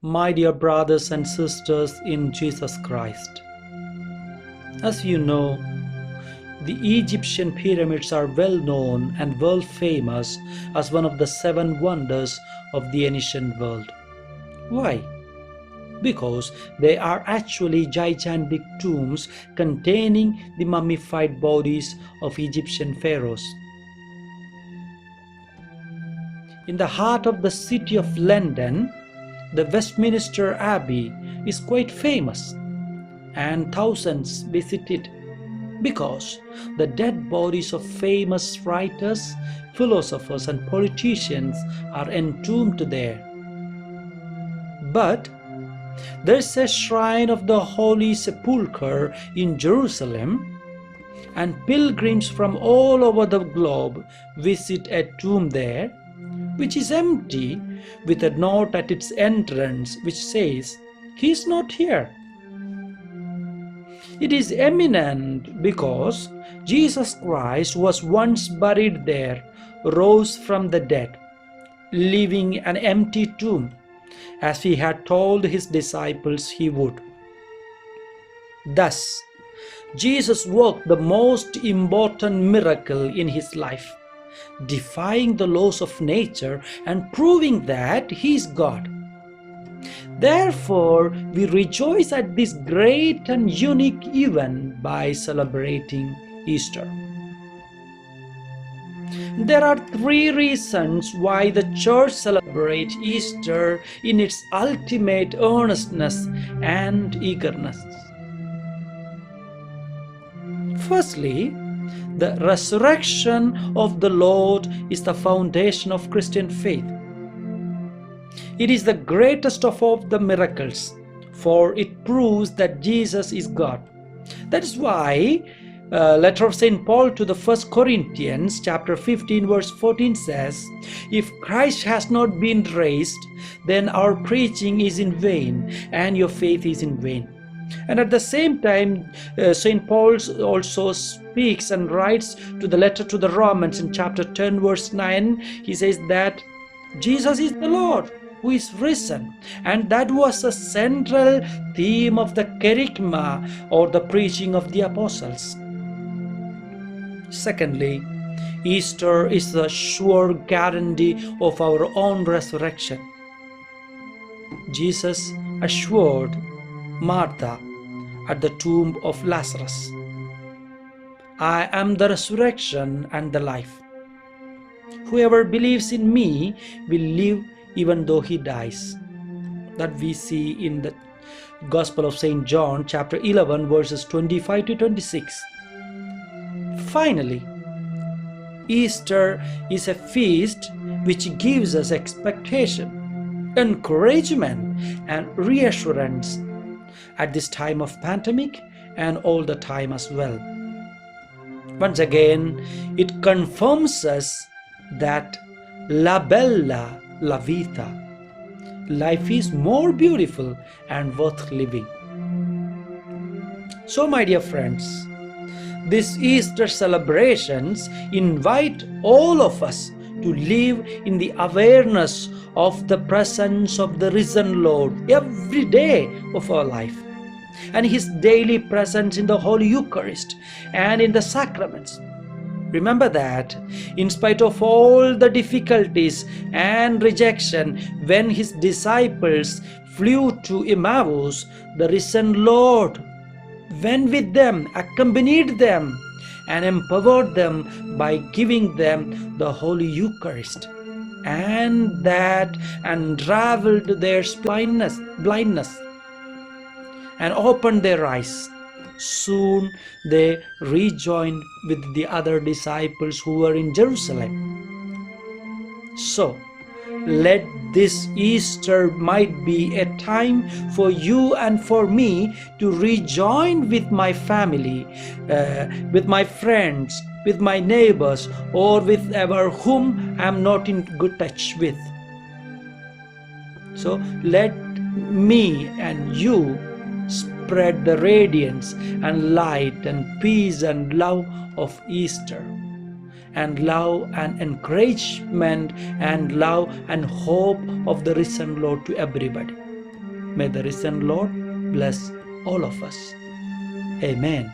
My dear brothers and sisters in Jesus Christ, as you know, the Egyptian pyramids are well known and world famous as one of the 7 wonders of the ancient world. Why? Because they are actually gigantic tombs containing the mummified bodies of Egyptian pharaohs. In the heart of the city of London, the Westminster Abbey is quite famous, and thousands visit it because the dead bodies of famous writers, philosophers, and politicians are entombed there. But there's a shrine of the Holy Sepulchre in Jerusalem, and pilgrims from all over the globe visit a tomb there, which is empty, with a note at its entrance which says, "He is not here." It is eminent because Jesus Christ was once buried there, rose from the dead, leaving an empty tomb, as he had told his disciples he would. Thus, Jesus worked the most important miracle in his life, defying the laws of nature and proving that he is God. Therefore, we rejoice at this great and unique event by celebrating Easter. There are 3 reasons why the Church celebrates Easter in its ultimate earnestness and eagerness. Firstly, the resurrection of the Lord is the foundation of Christian faith. It is the greatest of all the miracles, for it proves that Jesus is God. That is why letter of St. Paul to the 1 Corinthians chapter 15 verse 14 says, "If Christ has not been raised, then our preaching is in vain and your faith is in vain." And at the same time, St. Paul also speaks and writes to the letter to the Romans in chapter 10 verse 9. He says that Jesus is the Lord who is risen, and that was a central theme of the kerygma, or the preaching of the apostles. Secondly, Easter is the sure guarantee of our own resurrection. Jesus assured Martha at the tomb of Lazarus, "I am the resurrection and the life. Whoever believes in me will live even though he dies." That we see in the Gospel of St. John chapter 11 verses 25 to 26. Finally, Easter is a feast which gives us expectation, encouragement, and reassurance at this time of pandemic and all the time as well. Once again, it confirms us that la bella la vita, life is more beautiful and worth living. So, my dear friends, these Easter celebrations invite all of us to live in the awareness of the presence of the risen Lord every day of our life, and his daily presence in the Holy Eucharist and in the sacraments. Remember that in spite of all the difficulties and rejection, when his disciples flew to Emmaus, the risen Lord went with them, accompanied them, and empowered them by giving them the Holy Eucharist, and that unraveled their blindness and opened their eyes. Soon they rejoined with the other disciples who were in Jerusalem. So, let this Easter might be a time for you and for me to rejoin with my family, with my friends, with my neighbors, or with ever whom I am not in good touch with. So let me and you spread the radiance and light and peace and love of Easter, and love and encouragement and love and hope of the risen Lord to everybody. May the risen Lord bless all of us. Amen.